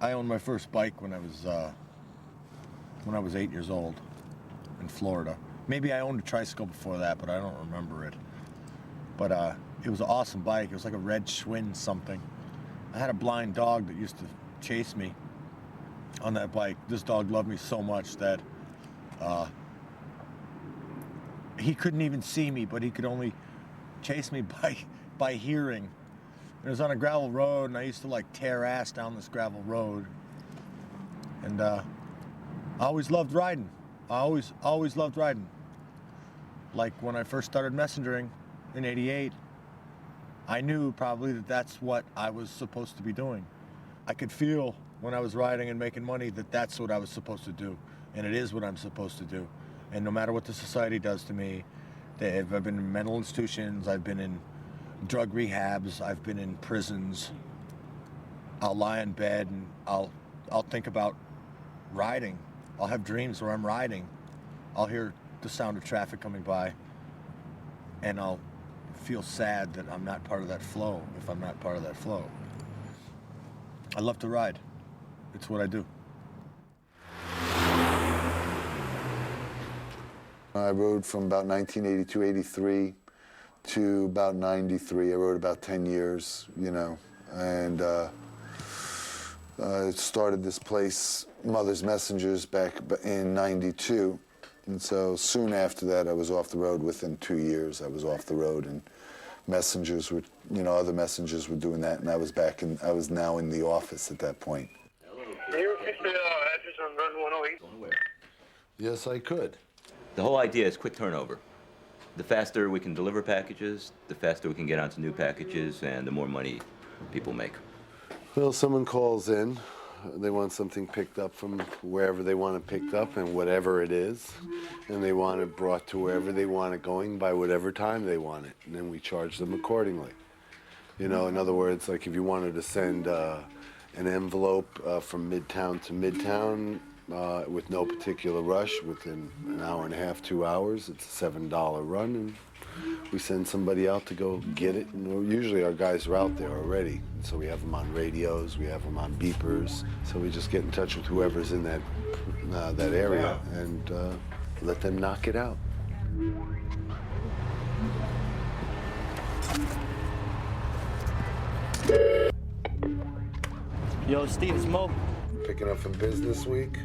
I owned my first bike when I was 8 years old in Florida. Maybe I owned a tricycle before that, but I don't remember it. But it was an awesome bike. It was like a red Schwinn something. I had a blind dog that used to chase me on that bike. This dog loved me so much that he couldn't even see me, but he could only chase me by hearing. It was on a gravel road, and I used to like tear ass down this gravel road. And I always loved riding. I always loved riding. Like when I first started messengering in '88, I knew probably that that's what I was supposed to be doing. I could feel when I was riding and making money that that's what I was supposed to do, and it is what I'm supposed to do. And no matter what the society does to me, I've been in mental institutions, I've been in drug rehabs, I've been in prisons. I'll lie in bed and I'll think about riding. I'll have dreams where I'm riding. I'll hear the sound of traffic coming by, and I'll feel sad that I'm not part of that flow, if I'm not part of that flow. I love to ride. It's what I do. I rode from about 1982, 83 to about 93. I rode about 10 years, you know, and started this place, Mother's Messengers, back in 92. And so soon after that, I was off the road. Within 2 years, I was off the road, and messengers were, you know, other messengers were doing that, and I was now in the office at that point. Can you repeat the address on Run 108? Yes, I could. The whole idea is quick turnover. The faster we can deliver packages, the faster we can get onto new packages, and the more money people make. Well, someone calls in. They want something picked up from wherever they want it picked up, and whatever it is, and they want it brought to wherever they want it going by whatever time they want it, and then we charge them accordingly. You know, in other words, like if you wanted to send an envelope from Midtown to Midtown with no particular rush, within an hour and a half, 2 hours, it's a $7 run, and we send somebody out to go get it. And usually our guys are out there already, so we have them on radios, we have them on beepers, so we just get in touch with whoever's in that area and let them knock it out. Yo, Steve, it's Mo. Picking up from Business Week,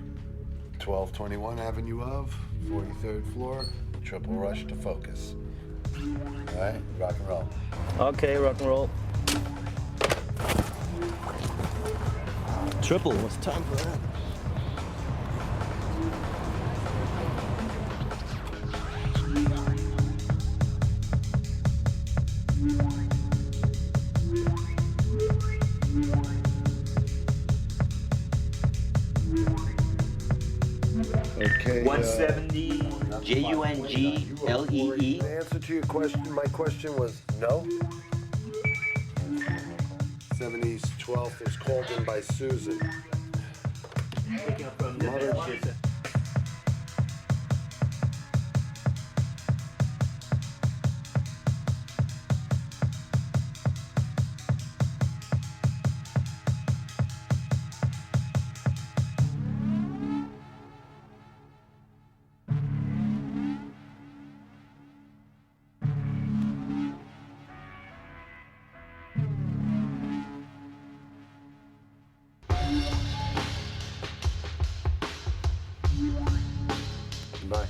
1221 Avenue of, 43rd floor, triple rush to Focus. All right, rock and roll. Okay, rock and roll. Triple, what's the time for that? Okay. 170 Jungle. The answer to your question, my question was no. 70's 12th is called in by Susan. Picking up from the Bye.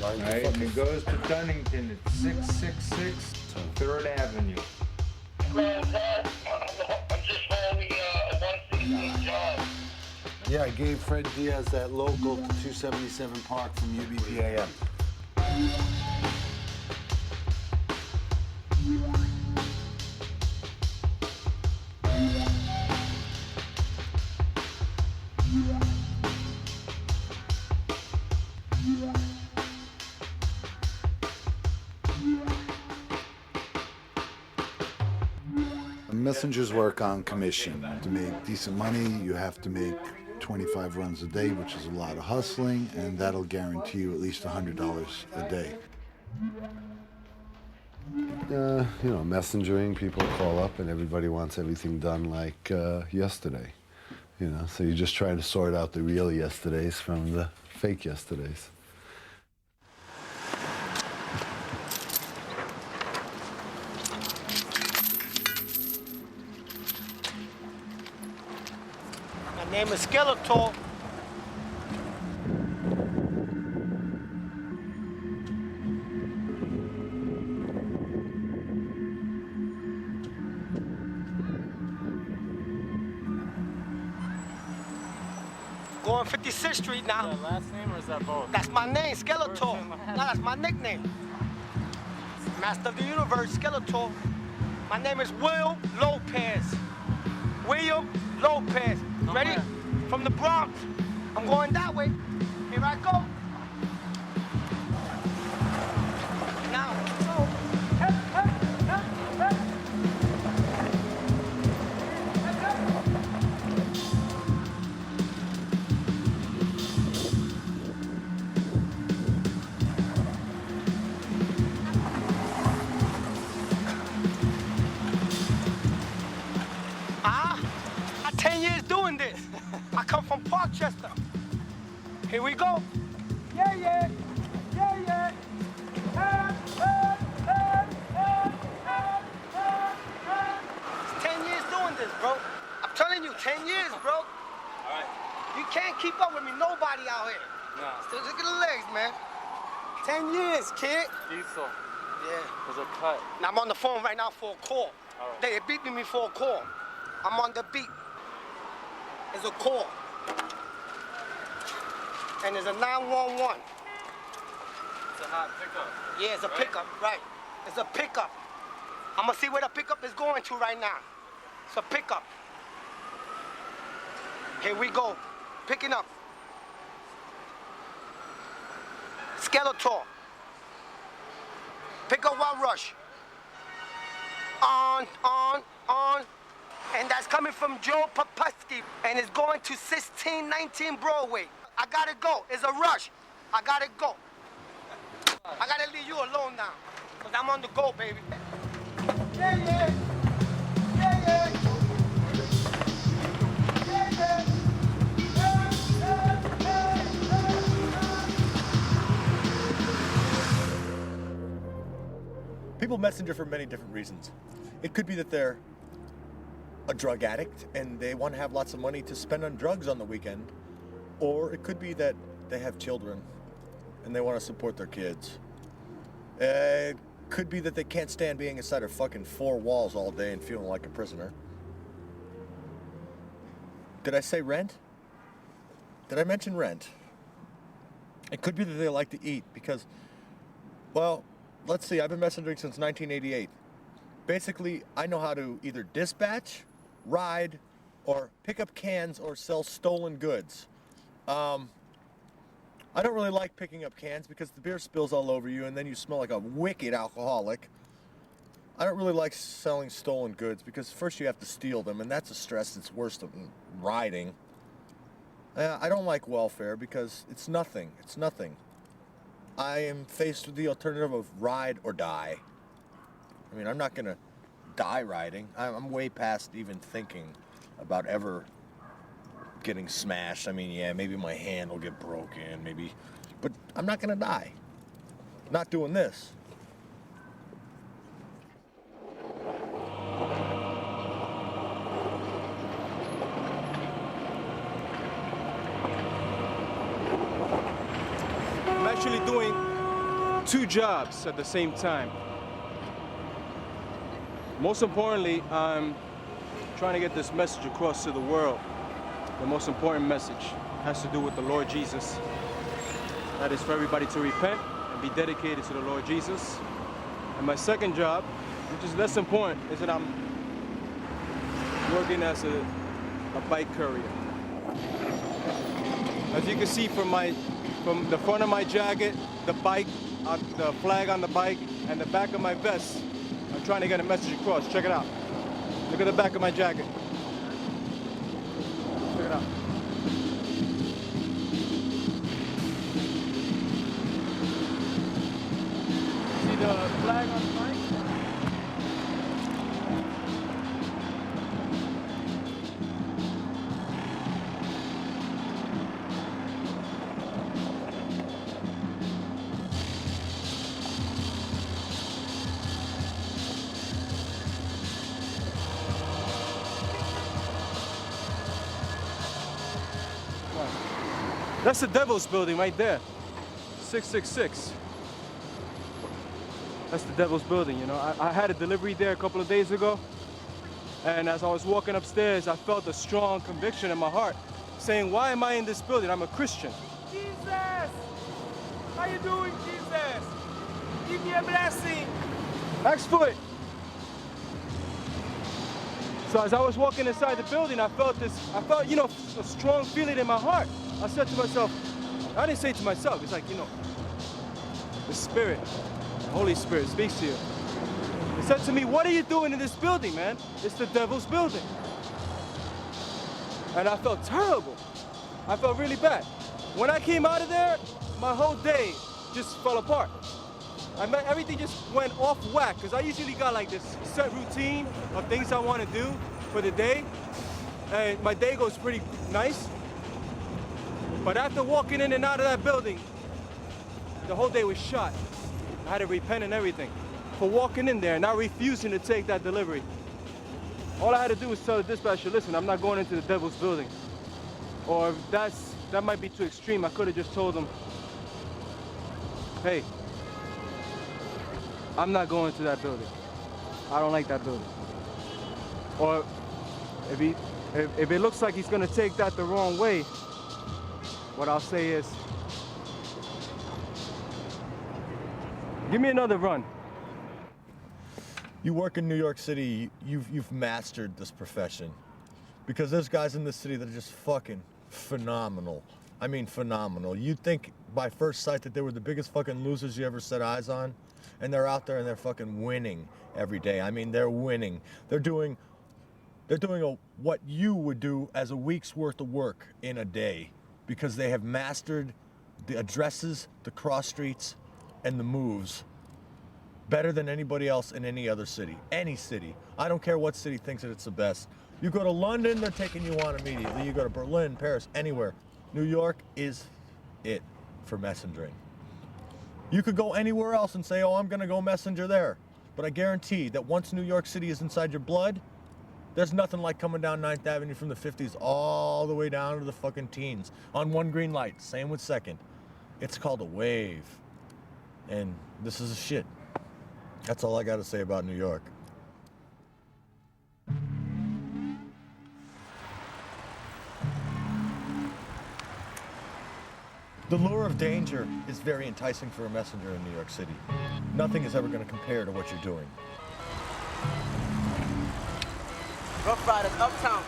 Right, and it goes to Dunnington at 666 3rd Avenue. I'm just following a 116 job. Yeah, I gave Fred Diaz that local to 277 Park from UBPAM. Messengers work on commission. To make decent money, you have to make 25 runs a day, which is a lot of hustling, and that'll guarantee you at least $100 a day. Messengering, people call up and everybody wants everything done like yesterday. So you just try to sort out the real yesterdays from the fake yesterdays. My name is Skeletor. Going 56th Street now. Is that last name or is that both? That's my name, Skeletor. First and last. No, that's my nickname. Master of the Universe, Skeletor. My name is Will Lopez. William Lopez. Ready? where? From the Bronx. I'm going that way. Here I go. Now, go. Hey, hey, hey, hey. Let's go. I 10 years doing this. I come from Parkchester. Here we go. Yeah, yeah. Yeah, yeah. It's 10 years doing this, bro. I'm telling you, 10 years, bro. All right. You can't keep up with me, nobody out here. No. Still look at the legs, man. 10 years, kid. Diesel. Yeah. There's a cut. Now I'm on the phone right now for a call. All right. They beating me for a call. I'm on the beat. There's a call. And there's a 911. It's a hot pickup. Yeah, it's a Right? pickup, right. It's a pickup. I'm gonna see where the pickup is going to right now. It's a pickup. Here we go. Picking up. Skeletor. Pick up while rush. On. And that's coming from Joe Popusky. And it's going to 1619 Broadway. I gotta go. It's a rush. I gotta go. I gotta leave you alone now. Cause I'm on the go, baby. Yeah, yeah. Yeah, yeah. Yeah, yeah. People messenger for many different reasons. It could be that they're a drug addict and they want to have lots of money to spend on drugs on the weekend. Or it could be that they have children and they want to support their kids. It could be that they can't stand being inside their fucking four walls all day and feeling like a prisoner. Did I say rent? Did I mention rent? It could be that they like to eat because, well, let's see, I've been messaging since 1988. Basically, I know how to either dispatch, ride, or pick up cans or sell stolen goods. I don't really like picking up cans because the beer spills all over you and then you smell like a wicked alcoholic. I don't really like selling stolen goods because first you have to steal them and that's a stress that's worse than riding. I don't like welfare because it's nothing. It's nothing. I am faced with the alternative of ride or die. I mean, I'm not going to die riding. I'm way past even thinking about ever getting smashed. I mean, yeah, maybe my hand will get broken, maybe, but I'm not going to die. Not doing this. I'm actually doing 2 jobs at the same time. Most importantly, I'm trying to get this message across to the world. The most important message has to do with the Lord Jesus. That is for everybody to repent and be dedicated to the Lord Jesus. And my second job, which is less important, is that I'm working as a bike courier. As you can see from the front of my jacket, the bike, the flag on the bike, and the back of my vest, I'm trying to get a message across. Check it out. Look at the back of my jacket. Check it out. See the flag on the bike? That's the Devil's Building right there. 666. That's the Devil's Building, you know. I had a delivery there a couple of days ago. And as I was walking upstairs, I felt a strong conviction in my heart saying, why am I in this building? I'm a Christian. Jesus! How you doing, Jesus? Give me a blessing. Next foot. So as I was walking inside the building, I felt, you know, a strong feeling in my heart. I said to myself, I didn't say it to myself, it's like, you know, the Spirit, the Holy Spirit speaks to you. He said to me, what are you doing in this building, man? It's the Devil's Building. And I felt terrible. I felt really bad. When I came out of there, my whole day just fell apart. Everything just went off whack, because I usually got like this set routine of things I want to do for the day. And my day goes pretty nice. But after walking in and out of that building, the whole day was shot. I had to repent and everything for walking in there and not refusing to take that delivery. All I had to do was tell the dispatcher, listen, I'm not going into the Devil's Building. Or if that might be too extreme, I could have just told them, hey, I'm not going to that building. I don't like that building. Or if it looks like he's gonna take that the wrong way, what I'll say is, give me another run. You work in New York City, you've mastered this profession. Because there's guys in this city that are just fucking phenomenal. I mean phenomenal. You'd think by first sight that they were the biggest fucking losers you ever set eyes on. And they're out there and they're fucking winning every day. I mean, they're winning. They're doing what you would do as a week's worth of work in a day. Because they have mastered the addresses, the cross streets, and the moves better than anybody else in any other city. Any city. I don't care what city thinks that it's the best. You go to London, they're taking you on immediately. You go to Berlin, Paris, anywhere. New York is it for messengering. You could go anywhere else and say, oh, I'm gonna go messenger there. But I guarantee that once New York City is inside your blood, there's nothing like coming down 9th Avenue from the 50s all the way down to the fucking teens on one green light. Same with 2nd. It's called a wave. And this is a shit. That's all I got to say about New York. The lure of danger is very enticing for a messenger in New York City. Nothing is ever going to compare to what you're doing. Rough Riders Uptown.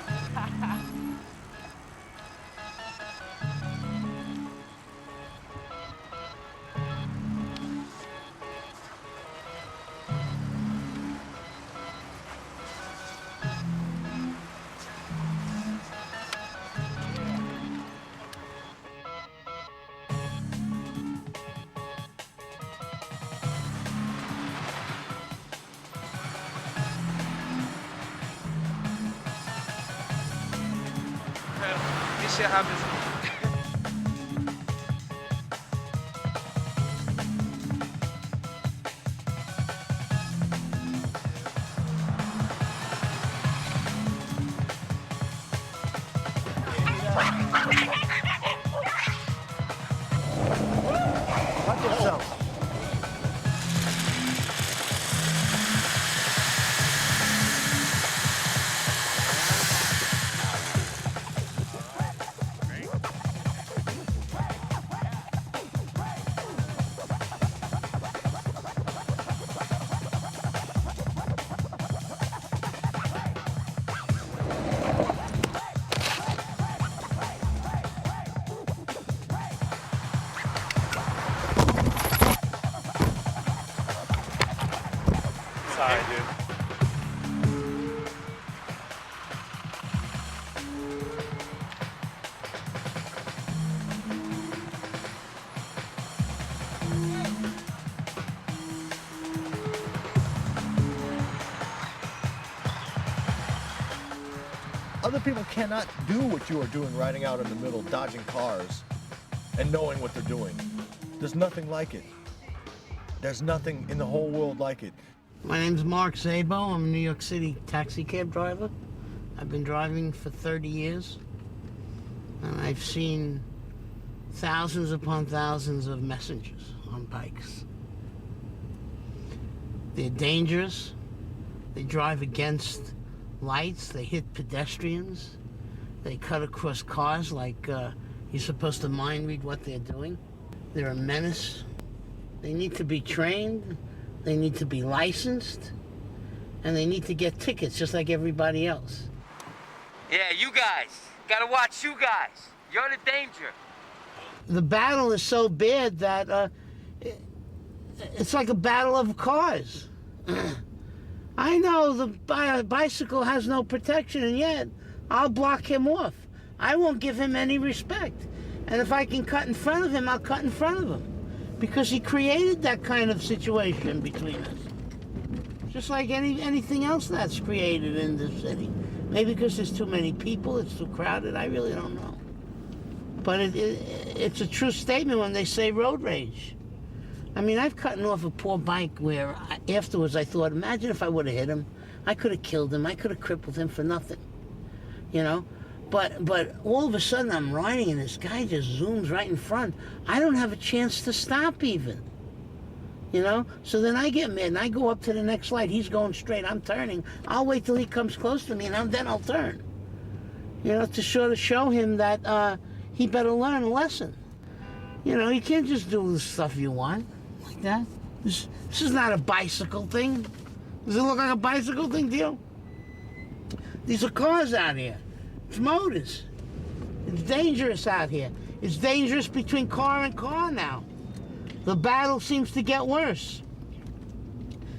This shit happens. Watch yourself. Sorry, dude. Other people cannot do what you are doing, riding out in the middle, dodging cars, and knowing what they're doing. There's nothing like it. There's nothing in the whole world like it. My name's Mark Szabo. I'm a New York City taxi cab driver. I've been driving for 30 years. And I've seen thousands upon thousands of messengers on bikes. They're dangerous. They drive against lights. They hit pedestrians. They cut across cars like you're supposed to mind read what they're doing. They're a menace. They need to be trained. They need to be licensed. And they need to get tickets just like everybody else. Yeah, you guys. Gotta watch you guys. You're the danger. The battle is so bad that it's like a battle of cars. I know the bicycle has no protection, and yet I'll block him off. I won't give him any respect. And if I can cut in front of him, I'll cut in front of him. Because he created that kind of situation between us. Just like anything else that's created in this city. Maybe because there's too many people, it's too crowded, I really don't know. But it's a true statement when they say road rage. I mean, I've cut off a poor bike where afterwards I thought, imagine if I would have hit him. I could have killed him. I could have crippled him for nothing, you know? But all of a sudden I'm riding and this guy just zooms right in front. I don't have a chance to stop even, you know? So then I get mad and I go up to the next light. He's going straight. I'm turning. I'll wait till he comes close to me and then I'll turn, you know, to sort of show him that he better learn a lesson. You know, you can't just do the stuff you want like that. This is not a bicycle thing. Does it look like a bicycle thing to you? These are cars out here. It's motors. It's dangerous out here. It's dangerous between car and car now. The battle seems to get worse.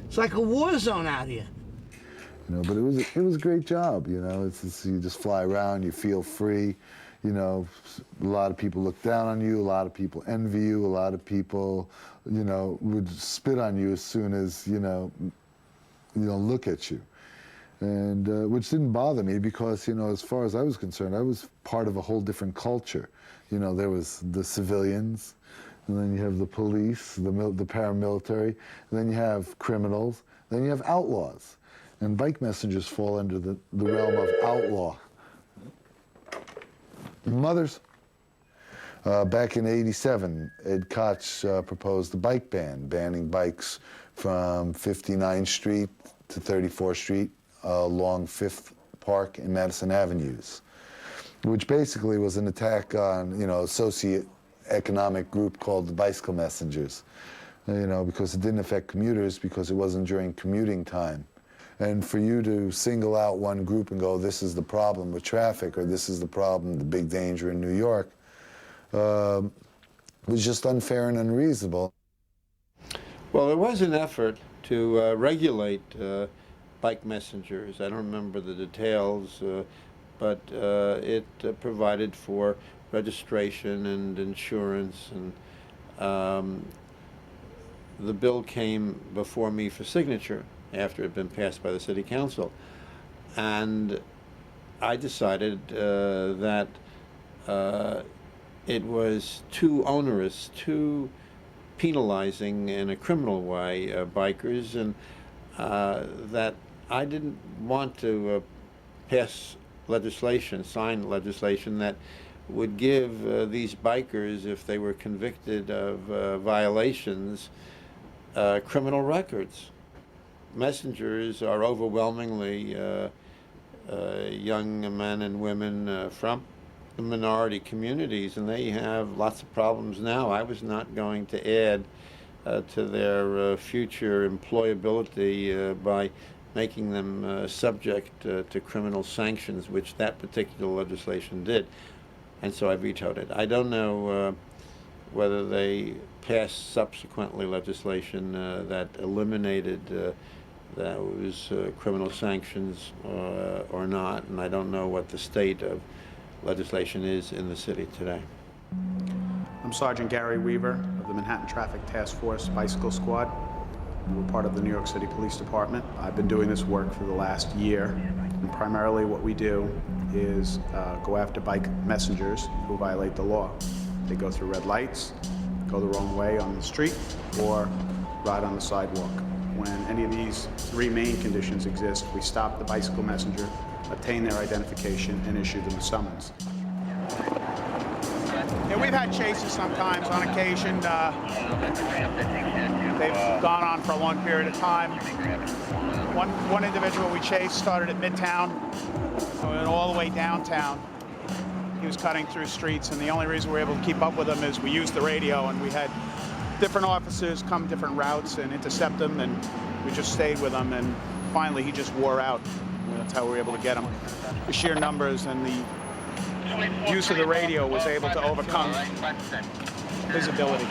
It's like a war zone out here. You know, but it was a great job. You know, you just fly around, you feel free. You know, a lot of people look down on you. A lot of people envy you. A lot of people, you know, would spit on you as soon as you know, look at you. And which didn't bother me because, you know, as far as I was concerned, I was part of a whole different culture. You know, there was the civilians, and then you have the police, the paramilitary, and then you have criminals, then you have outlaws. And bike messengers fall under the realm of outlaw. Mothers. Back in '87, Ed Koch proposed the bike ban, banning bikes from 59th Street to 34th Street, along 5th Park and Madison Avenues, which basically was an attack on, you know, a socioeconomic group called the bicycle messengers, you know, because it didn't affect commuters because it wasn't during commuting time. And for you to single out one group and go, this is the problem with traffic, or this is the problem, the big danger in New York, was just unfair and unreasonable. Well, there was an effort to regulate bike messengers. I don't remember the details, but it provided for registration and insurance, and the bill came before me for signature after it had been passed by the city council. And I decided that it was too onerous, too penalizing in a criminal way bikers, and that I didn't want to pass legislation, sign legislation that would give these bikers, if they were convicted of violations, criminal records. Messengers are overwhelmingly young men and women from the minority communities, and they have lots of problems now. I was not going to add to their future employability by making them subject to criminal sanctions, which that particular legislation did. And so I vetoed it. I don't know whether they passed subsequently legislation that eliminated those criminal sanctions or not, and I don't know what the state of legislation is in the city today. I'm Sergeant Gary Weaver of the Manhattan Traffic Task Force Bicycle Squad. We're part of the New York City Police Department. I've been doing this work for the last year, and primarily what we do is go after bike messengers who violate the law. They go through red lights, go the wrong way on the street, or ride on the sidewalk. When any of these three main conditions exist, we stop the bicycle messenger, obtain their identification, and issue them a summons. Yeah, we've had chases sometimes on occasion. They've gone on for a long period of time. One individual we chased started at Midtown and went all the way downtown. He was cutting through streets, and the only reason we were able to keep up with him is we used the radio, and we had different officers come different routes and intercept him, and we just stayed with him, and finally he just wore out. That's how we were able to get him. The sheer numbers and the use of the radio was able to overcome his ability.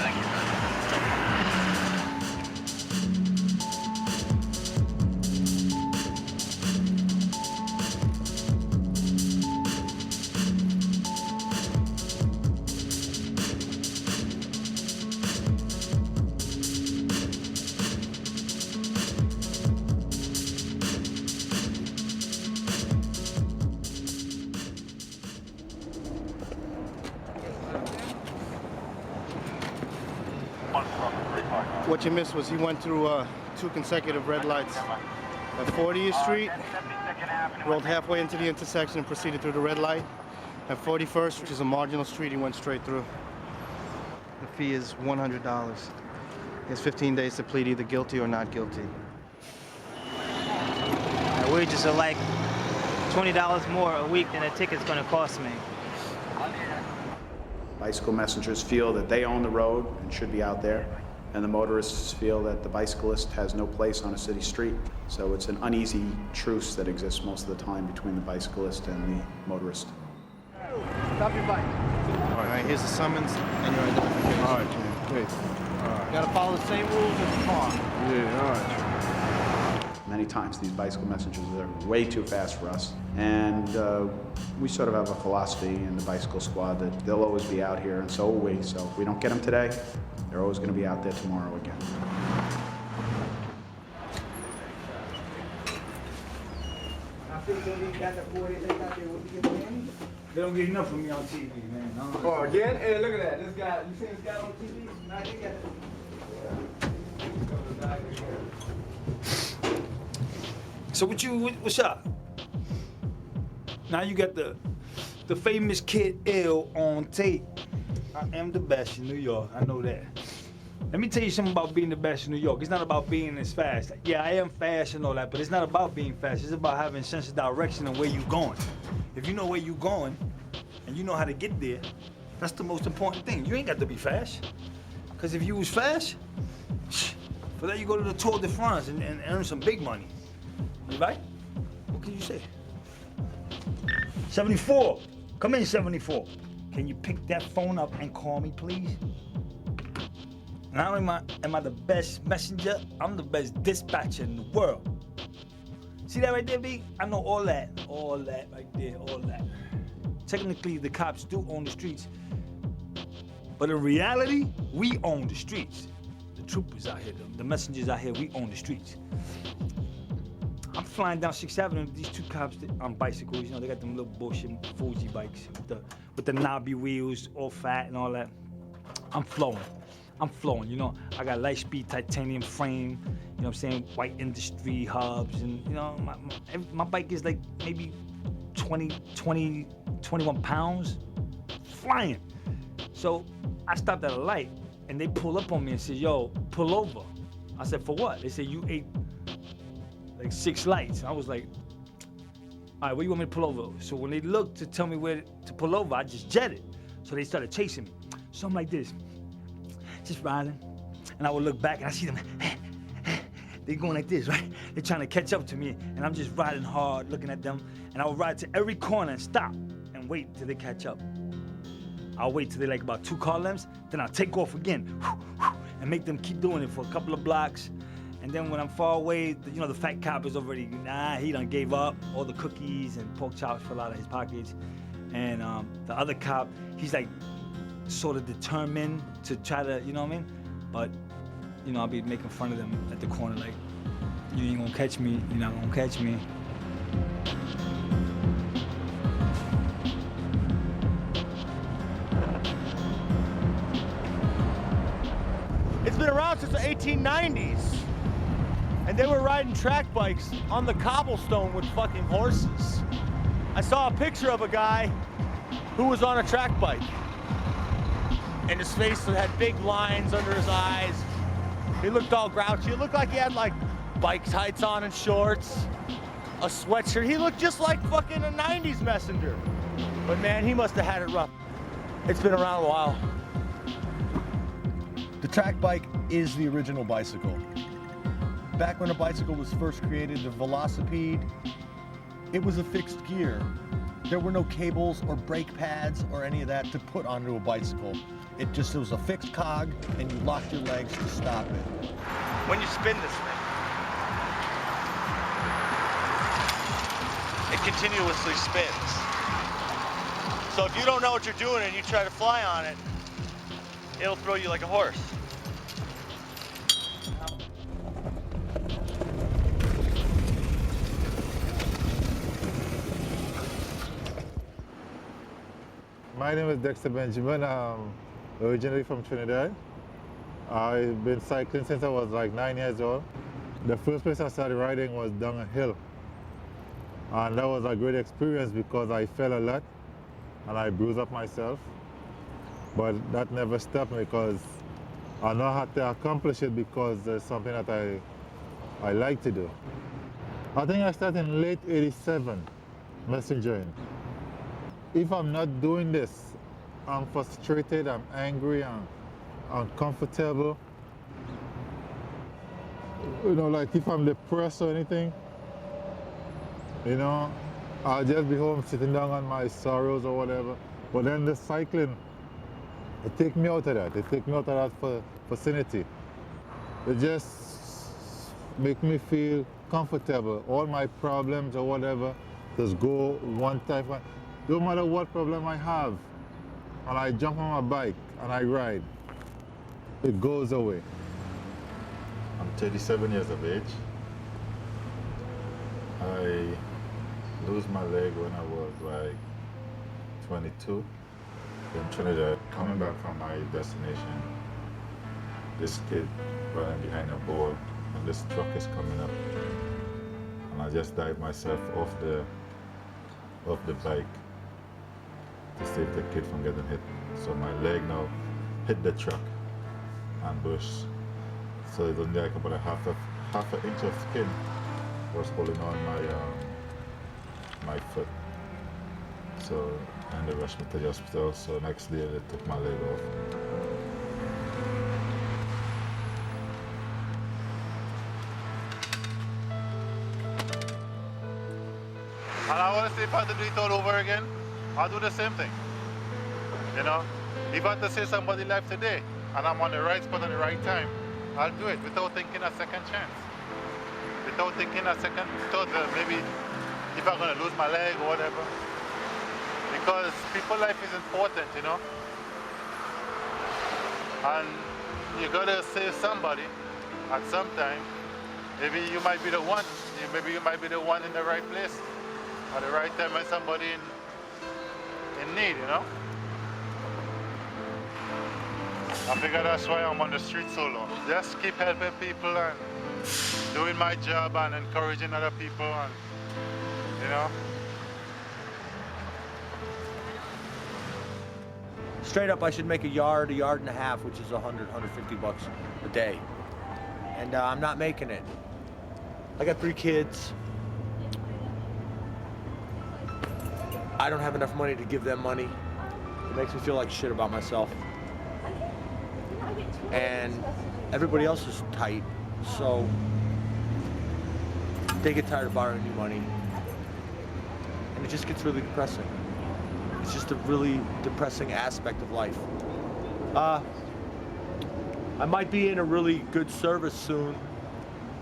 What you missed was he went through 2 consecutive red lights at 40th Street, rolled halfway into the intersection and proceeded through the red light. At 41st, which is a marginal street, he went straight through. The fee is $100. He has 15 days to plead either guilty or not guilty. My wages are like $20 more a week than a ticket's gonna cost me. Bicycle messengers feel that they own the road and should be out there, and the motorists feel that the bicyclist has no place on a city street. So it's an uneasy truce that exists most of the time between the bicyclist and the motorist. Stop your bike. All right, here's the summons and your identification. All right, man. Great. All right. You gotta follow the same rules as the car. Yeah, all right. Many times these bicycle messengers are way too fast for us, and we sort of have a philosophy in the bicycle squad that they'll always be out here, and so will we. So if we don't get them today, they're always going to be out there tomorrow again. They don't get enough of me on TV, man. Oh, again? Hey, look at that. This guy, you seen this guy on TV? Nah, he got So what's up? Now you got the famous Kid Ill on tape. I am the best in New York, I know that. Let me tell you something about being the best in New York. It's not about being as fast. Yeah, I am fast and all that, but it's not about being fast. It's about having sense of direction and where you're going. If you know where you're going and you know how to get there, that's the most important thing. You ain't got to be fast. Because if you was fast, for that you go to the Tour de France and earn some big money. You right? What can you say? 74. Come in, 74. Can you pick that phone up and call me, please? Not only am I the best messenger, I'm the best dispatcher in the world. See that right there, B? I know all that right there, all that. Technically, the cops do own the streets, but in reality, we own the streets. The troopers out here, the messengers out here, we own the streets. I'm flying down 6th Avenue with these 2 cops on bicycles. You know, they got them little bullshit Fuji bikes with the knobby wheels, all fat and all that. I'm flowing, you know. I got light-speed titanium frame, you know what I'm saying, white industry hubs, and, you know, my bike is like maybe 21 pounds, flying. So I stopped at a light, and they pull up on me and said, yo, pull over. I said, for what? They said, you ate like 6 lights. I was like, all right, where you want me to pull over? So when they looked to tell me where to pull over, I just jetted. So they started chasing me. So I'm like this, just riding. And I would look back and I see them, they going like this, right? They're trying to catch up to me, and I'm just riding hard, looking at them. And I would ride to every corner and stop and wait till they catch up. I'll wait till they're like about 2 car lengths, then I'll take off again and make them keep doing it for a couple of blocks. And then when I'm far away, you know, the fat cop is already, he done gave up. All the cookies and pork chops fell out of his pockets. And the other cop, he's like sort of determined to try to, you know what I mean? But, you know, I'll be making fun of them at the corner like, you ain't gonna catch me, you're not gonna catch me. It's been around since the 1890s. And they were riding track bikes on the cobblestone with fucking horses. I saw a picture of a guy who was on a track bike. and his face had big lines under his eyes. He looked all grouchy. It looked like he had like bike tights on and shorts, a sweatshirt. He looked just like fucking a 90s messenger. But man, he must have had it rough. It's been around a while. The track bike is the original bicycle. Back when a bicycle was first created, the velocipede, it was a fixed gear. There were no cables or brake pads or any of that to put onto a bicycle. It was a fixed cog, and you locked your legs to stop it. When you spin this thing, it continuously spins. So if you don't know what you're doing and you try to fly on it, it'll throw you like a horse. My name is Dexter Benjamin. Originally from Trinidad. I've been cycling since I was like 9 years old. The first place I started riding was down a hill. And that was a great experience because I fell a lot and I bruised up myself. But that never stopped me because I know how to accomplish it because it's something that I like to do. I think I started in late '87 messengering. If I'm not doing this, I'm frustrated, I'm angry, I'm uncomfortable. You know, like if I'm depressed or anything, you know, I'll just be home sitting down on my sorrows or whatever. But then the cycling, it takes me out of that. It takes me out of that vicinity. It just makes me feel comfortable. All my problems or whatever just go one time. No matter what problem I have, and I jump on my bike and I ride, it goes away. I'm 37 years of age. I lose my leg when I was like 22 in Trinidad. Coming back from my destination, this kid running behind a board and this truck is coming up. And I just dived myself off the bike to save the kid from getting hit. So my leg now hit the truck and burst. So it's only like about half an inch of skin was holding on my foot. So and they rushed me to the hospital. So next day they took my leg off. And I want to say if I had to do it all over again, I'll do the same thing. You know, if I had to save somebody's life today and I'm on the right spot at the right time, I'll do it without thinking a second chance. Without thinking a second thought that maybe if I'm going to lose my leg or whatever. Because people's life is important, you know. And you got to save somebody at some time. Maybe you might be the one. Maybe you might be the one in the right place at the right time when somebody in need, you know. I figure that's why I'm on the street so long. Just keep helping people and doing my job and encouraging other people and, you know. Straight up, I should make a yard and a half, which is $100, $150 a day. And I'm not making it. I got 3 kids. I don't have enough money to give them money. It makes me feel like shit about myself. And everybody else is tight, so they get tired of borrowing me money. And it just gets really depressing. It's just a really depressing aspect of life. I might be in a really good service soon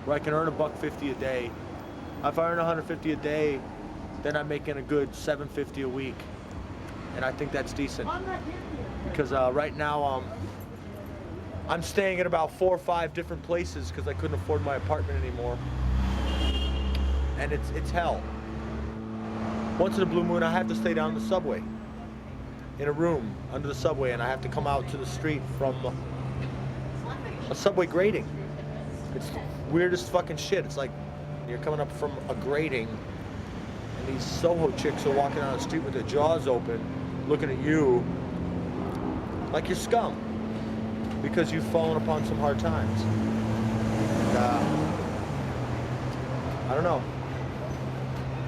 where I can earn $150 a day. If I earn $150 a day, then I'm making a good $750 a week. And I think that's decent. Because right now, I'm staying at about 4 or 5 different places because I couldn't afford my apartment anymore. And it's hell. Once in a blue moon, I have to stay down the subway, in a room under the subway, and I have to come out to the street from a subway grating. It's the weirdest fucking shit. It's like you're coming up from a grating, and these Soho chicks are walking down the street with their jaws open, looking at you, like you're scum because you've fallen upon some hard times. And, I don't know.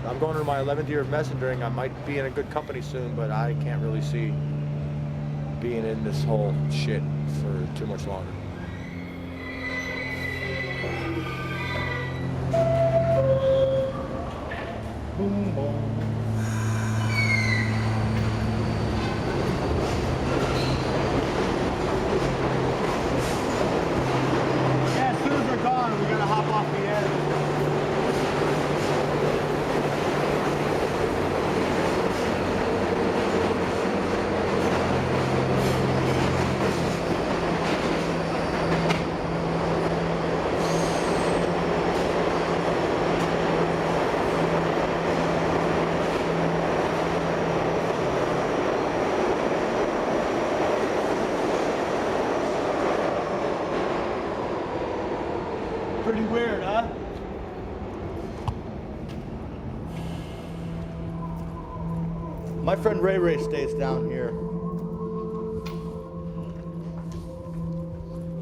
I'm going to my 11th year of messengering. I might be in a good company soon, but I can't really see being in this whole shit for too much longer. Boom, boom. Yeah, as soon as they're gone, we gotta hop off the edge. Pretty weird, huh? My friend Ray Ray stays down here.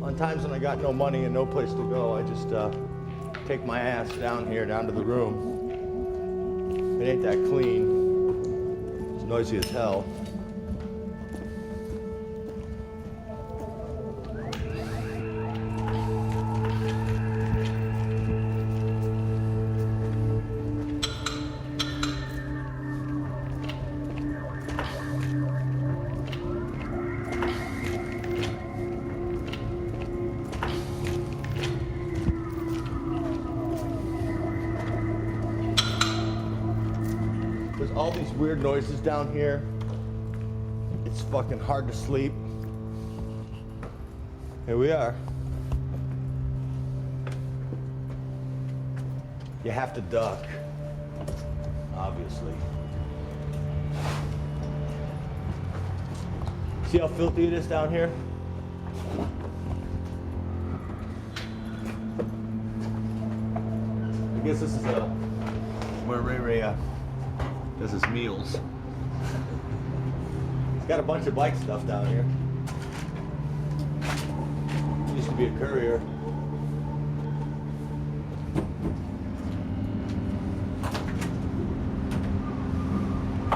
On times when I got no money and no place to go, I just take my ass down here, down to the room. It ain't that clean. It's noisy as hell. There's all these weird noises down here. It's fucking hard to sleep. Here we are. You have to duck, obviously. See how filthy it is down here? I guess this is where Ray Ray does his meals. He's got a bunch of bike stuff down here. He used to be a courier.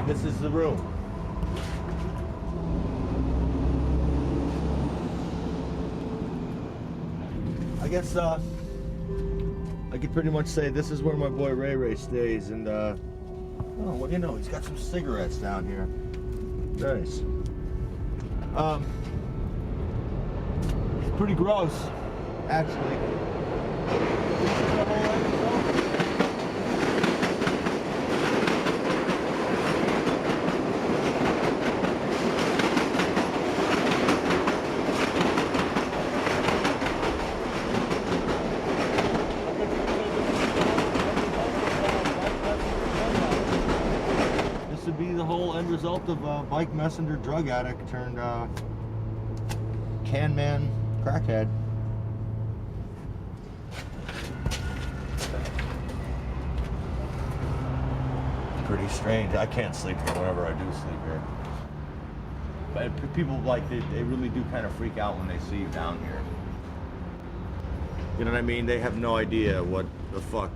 This is the room. I guess I could pretty much say this is where my boy Ray Ray stays, and oh, what do you know? He's got some cigarettes down here. Nice. It's pretty gross, actually. Result of a bike messenger drug addict turned can man crackhead. Pretty strange. I can't sleep here whenever I do sleep here. But people like they really do kind of freak out when they see you down here. You know what I mean? They have no idea what the fuck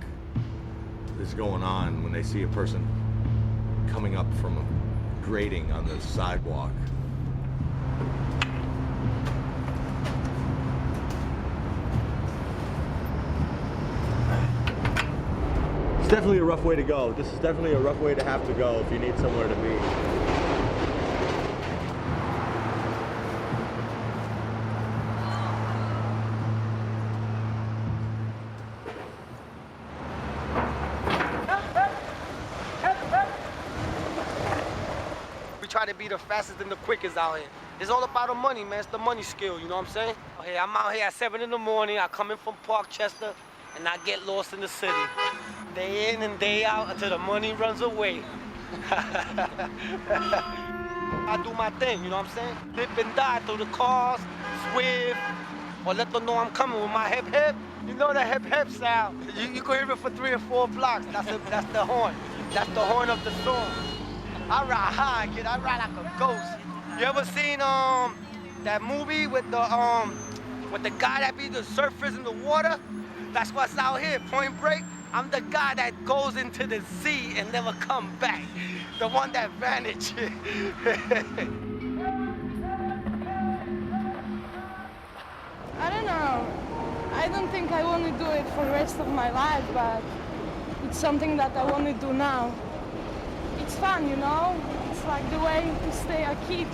is going on when they see a person coming up from a grating on the sidewalk. It's definitely a rough way to go. This is definitely a rough way to have to go if you need somewhere to be. Try to be the fastest and the quickest out here. It's all about the money, man. It's the money skill, you know what I'm saying? Hey, I'm out here at 7 in the morning. I come in from Parkchester, and I get lost in the city. Day in and day out until the money runs away. I do my thing, you know what I'm saying? Dip and die through the cars, swerve, or let them know I'm coming with my hip hip. You know the hip hip sound. You can hear it for 3 or 4 blocks. That's the horn. That's the horn of the storm. I ride high, kid. I ride like a ghost. You ever seen That movie with the guy that be the surfers in the water. That's what's out here, Point Break. I'm the guy that goes into the sea and never come back. The one that vanished. I don't know. I don't think I want to do it for the rest of my life, but it's something that I want to do now. It's fun, you know? It's like the way to stay a kid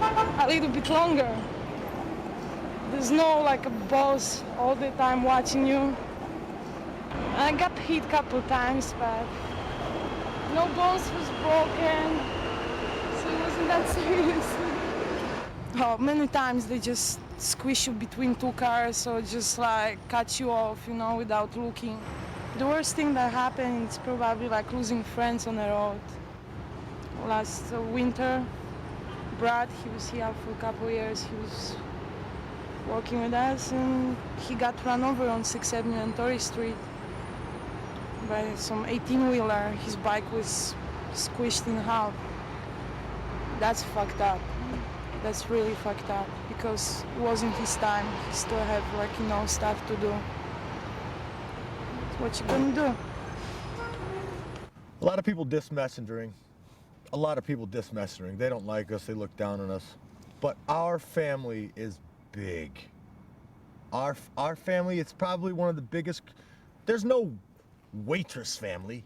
a little bit longer. There's no like a boss all the time watching you. I got hit a couple times, but no bones was broken, so it wasn't that serious. Oh, many times they just squish you between two cars or just like cut you off, you know, without looking. The worst thing that happened is probably like losing friends on the road. Last winter, Brad, he was here for a couple of years. He was working with us and he got run over on 6th Avenue and Torrey Street by some 18-wheeler. His bike was squished in half. That's fucked up. That's really fucked up because it wasn't his time. He still had like, you know, stuff to do. What you gonna do? A lot of people diss messengering. A lot of people diss messengering. They don't like us, they look down on us. But our family is big. Our family, it's probably one of the biggest. There's no waitress family.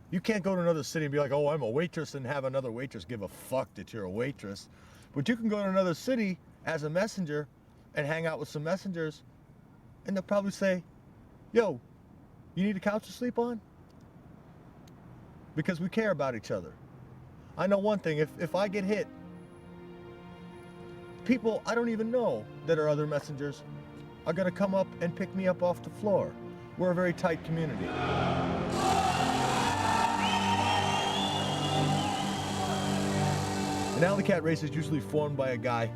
You can't go to another city and be like, oh, I'm a waitress, and have another waitress give a fuck that you're a waitress. But you can go to another city as a messenger and hang out with some messengers, and they'll probably say, yo, you need a couch to sleep on? Because we care about each other. I know one thing, if I get hit, people I don't even know that are other messengers are gonna come up and pick me up off the floor. We're a very tight community. An alley cat race is usually formed by a guy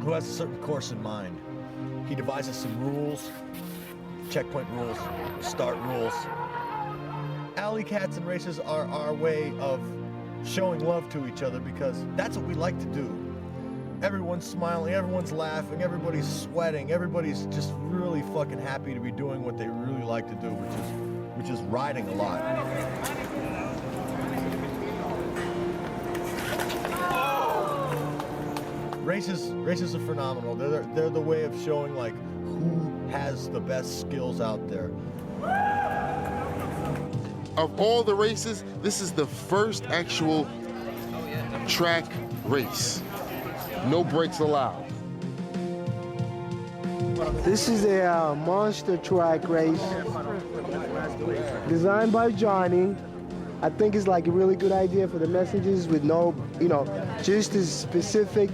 who has a certain course in mind. He devises some rules, checkpoint rules, start rules. Alley cats and races are our way of showing love to each other because that's what we like to do. Everyone's smiling, everyone's laughing, everybody's sweating, everybody's just really fucking happy to be doing what they really like to do, which is riding a lot. Races are phenomenal. They're the way of showing like who has the best skills out there. Of all the races, this is the first actual track race. No brakes allowed. This is a monster track race designed by Johnny. I think it's like a really good idea for the messengers with no, you know, just a specific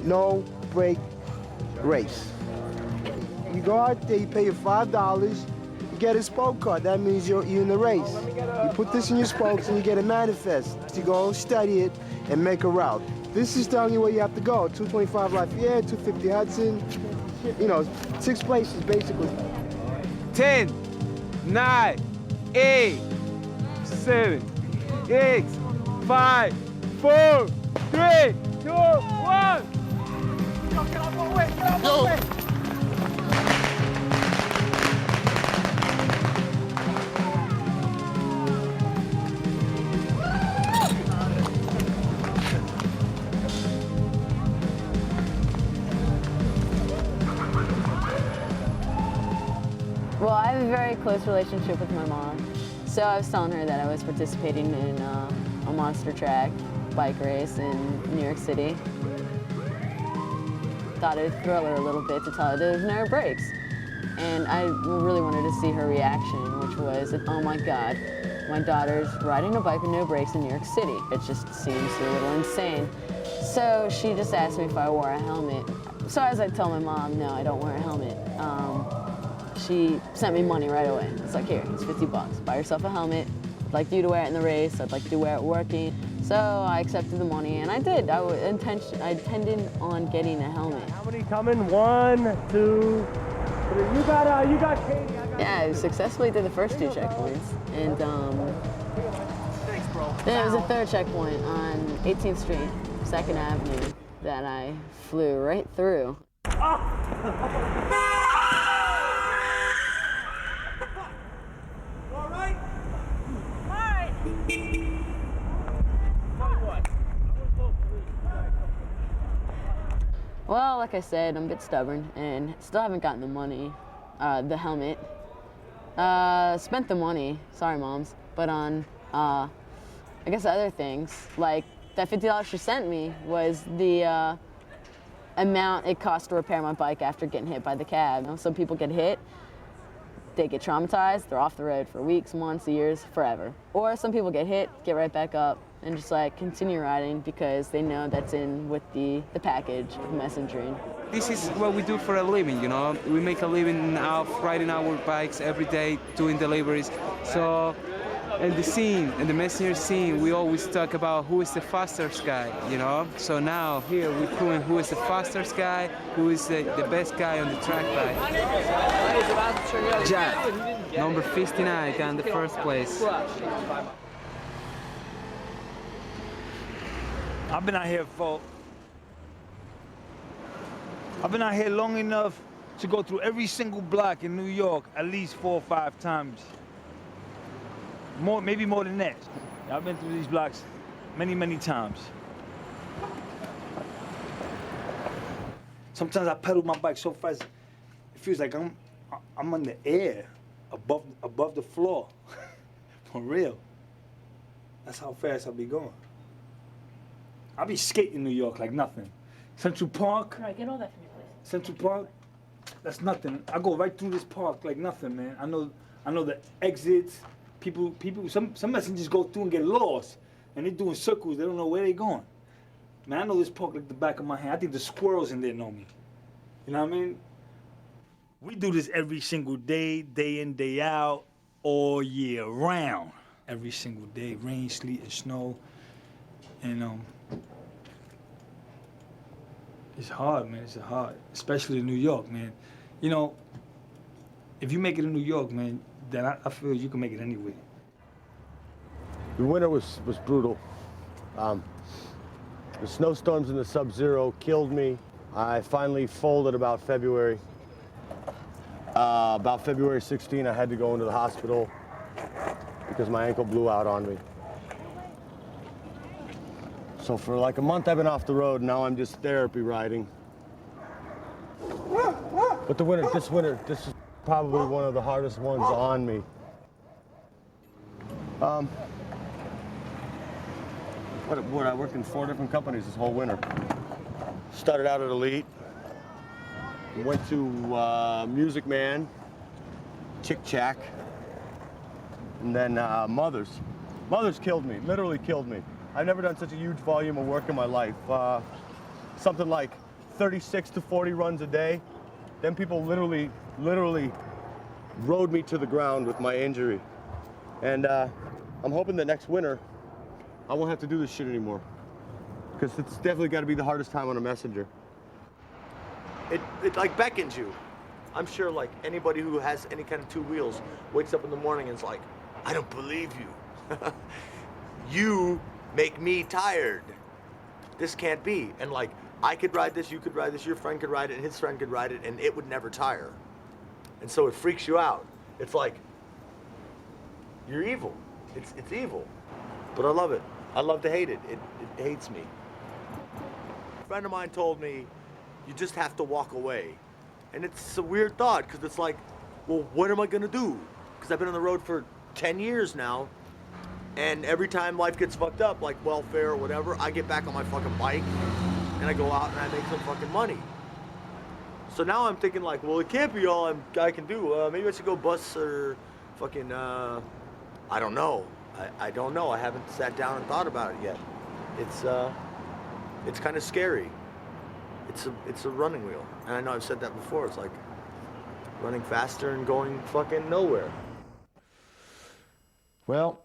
no brake race. You go out there, you pay your $5, you get a spoke card. That means you're in the race. You put this in your spokes and you get a manifest. You go study it and make a route. This is telling you where you have to go. 225 Lafayette, 250 Hudson, you know, 6 places basically. 10, 9, 8, 7, 6, 5, 4, 3, 2, 1. Yo, get out of my way, get out of my way. Well, I have a very close relationship with my mom. So I was telling her that I was participating in a monster track bike race in New York City. Thought it would thrill her a little bit to tell her there's no brakes. And I really wanted to see her reaction, which was, oh my God, my daughter's riding a bike with no brakes in New York City. It just seems a little insane. So she just asked me if I wore a helmet. So as I tell my mom, no, I don't wear a helmet. She sent me money right away. It's like, here, it's $50. Buy yourself a helmet. I'd like you to wear it in the race. I'd like you to wear it working. So I accepted the money, and I did. I intended on getting a helmet. How many coming? 1, 2, 3. You got Katie. Yeah, I successfully did the first 2 checkpoints. And then it was a 3rd checkpoint on 18th Street, 2nd Avenue. that I flew right through. Well, like I said, I'm a bit stubborn and still haven't gotten the money, the helmet. Spent the money, sorry moms, but on, I guess other things. Like that $50 she sent me was the amount it cost to repair my bike after getting hit by the cab. You know, some people get hit, they get traumatized, they're off the road for weeks, months, years, forever. Or some people get hit, get right back up, and just like continue riding because they know that's in with the package of messengering. This is what we do for a living, you know. We make a living out riding our bikes every day, doing deliveries. So, in the scene, in the messenger scene, we always talk about who is the fastest guy, you know. So now here we're proving who is the fastest guy, who is the best guy on the track bike. Jack, number 59, got in the first place. I've been out here long enough to go through every single block in New York at least 4 or 5 times. Maybe more than that. I've been through these blocks many, many times. Sometimes I pedal my bike so fast, it feels like I'm on the air, above the floor. For real. That's how fast I be going. I be skating in New York like nothing. Central Park. All right, get all that from me, please. Central Park, that's nothing. I go right through this park like nothing, man. I know the exits. People. Some messengers go through and get lost, and they doing circles. They don't know where they going. Man, I know this park like the back of my hand. I think the squirrels in there know me. You know what I mean? We do this every single day, day in, day out, all year round. Every single day, rain, sleet, and snow, and it's hard, man. It's hard, especially in New York, man. You know, if you make it in New York, man, then I feel you can make it anywhere. The winter was brutal. The snowstorms and the sub-zero killed me. I finally folded about February. About February 16, I had to go into the hospital because my ankle blew out on me. So for like a month I've been off the road, now I'm just therapy riding. But this winter, this is probably one of the hardest ones on me. What I worked in 4 different companies this whole winter. Started out at Elite, went to Music Man, Chick Chack, and then Mothers. Mothers killed me, literally killed me. I've never done such a huge volume of work in my life. Something like 36 to 40 runs a day. Then people literally rode me to the ground with my injury. And I'm hoping that next winter, I won't have to do this shit anymore. Because it's definitely got to be the hardest time on a messenger. It like beckons you. I'm sure like anybody who has any kind of 2 wheels wakes up in the morning and is like, I don't believe you. You make me tired. This can't be. And like, I could ride this, you could ride this, your friend could ride it, and his friend could ride it, and it would never tire. And so it freaks you out. It's like, you're evil. It's evil. But I love it. I love to hate it. It hates me. A friend of mine told me, you just have to walk away. And it's a weird thought, because it's like, well, what am I gonna do? Because I've been on the road for 10 years now, and every time life gets fucked up, like welfare or whatever, I get back on my fucking bike, and I go out and I make some fucking money. So now I'm thinking like, well, it can't be all I can do. Maybe I should go bus or fucking, I don't know. I don't know. I haven't sat down and thought about it yet. It's kind of scary. It's a running wheel. And I know I've said that before. It's like running faster and going fucking nowhere. Well,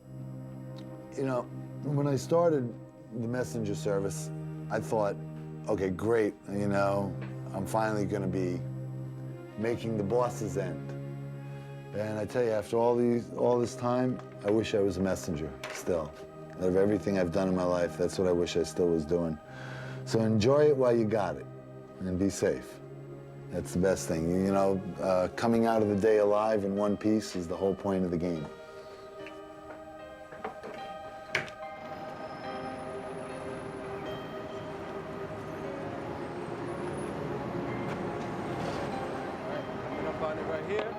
you know, when I started the messenger service, I thought, okay, great, you know, I'm finally going to be making the boss's end. And I tell you, after all this time, I wish I was a messenger still. Of everything I've done in my life, that's what I wish I still was doing. So enjoy it while you got it, and be safe. That's the best thing. You know, coming out of the day alive in one piece is the whole point of the game. Coming up on it right here.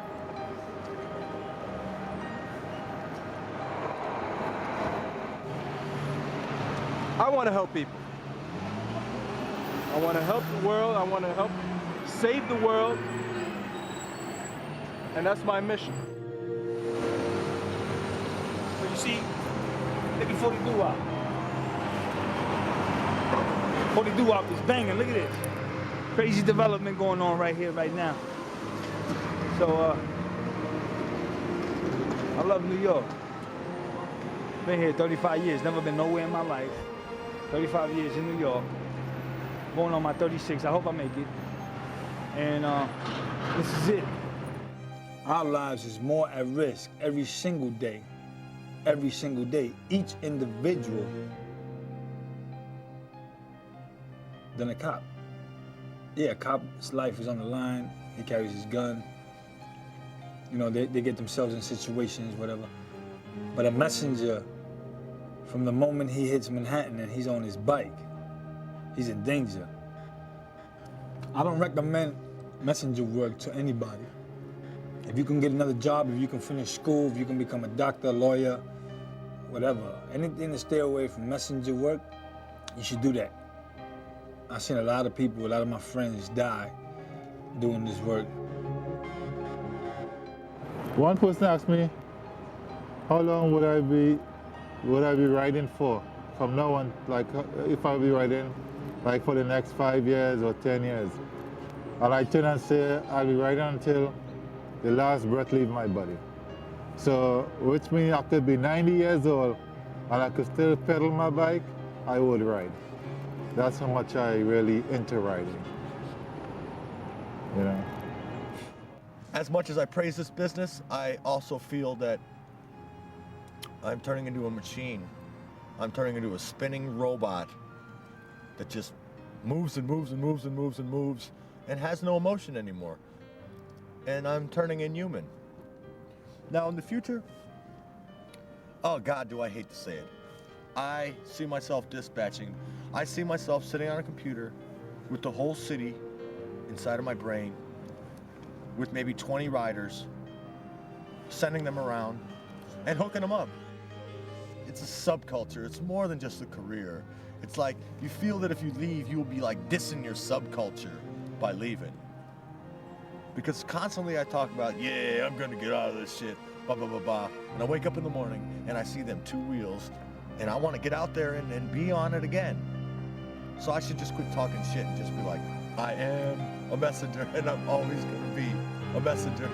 I want to help people. I want to help the world. I want to help save the world. And that's my mission. So you see, look at 40 doo-wop. 40 doo-wop is banging, look at this. Crazy development going on right here, right now. So, I love New York. Been here 35 years, never been nowhere in my life. 35 years in New York. Going on my 36, I hope I make it. And this is it. Our lives is more at risk every single day. Every single day, each individual than a cop. Yeah, a cop's life is on the line. He carries his gun. You know, they get themselves in situations, whatever. But a messenger, from the moment he hits Manhattan and he's on his bike, he's in danger. I don't recommend messenger work to anybody. If you can get another job, if you can finish school, if you can become a doctor, lawyer, whatever, anything to stay away from messenger work, you should do that. I've seen a lot of people, a lot of my friends die doing this work. One person asked me, how long would I be riding for? From now on, like if I'll be riding like for the next 5 years or 10 years. And I turn and say, I'll be riding until the last breath leaves my body. So, which means I could be 90 years old and I could still pedal my bike, I would ride. That's how much I really into riding, you know. As much as I praise this business, I also feel that I'm turning into a machine. I'm turning into a spinning robot that just moves and moves and moves and moves and moves and has no emotion anymore. And I'm turning inhuman. Now in the future, oh God, do I hate to say it. I see myself dispatching. I see myself sitting on a computer with the whole city inside of my brain, with maybe 20 riders, sending them around and hooking them up. It's a subculture. It's more than just a career. It's like you feel that if you leave, you will be like dissing your subculture by leaving. Because constantly I talk about, yeah, I'm gonna get out of this shit, blah, blah, blah, blah. And I wake up in the morning and I see them two wheels and I want to get out there and be on it again. So I should just quit talking shit and just be like, I am a messenger and I'm always gonna be a messenger.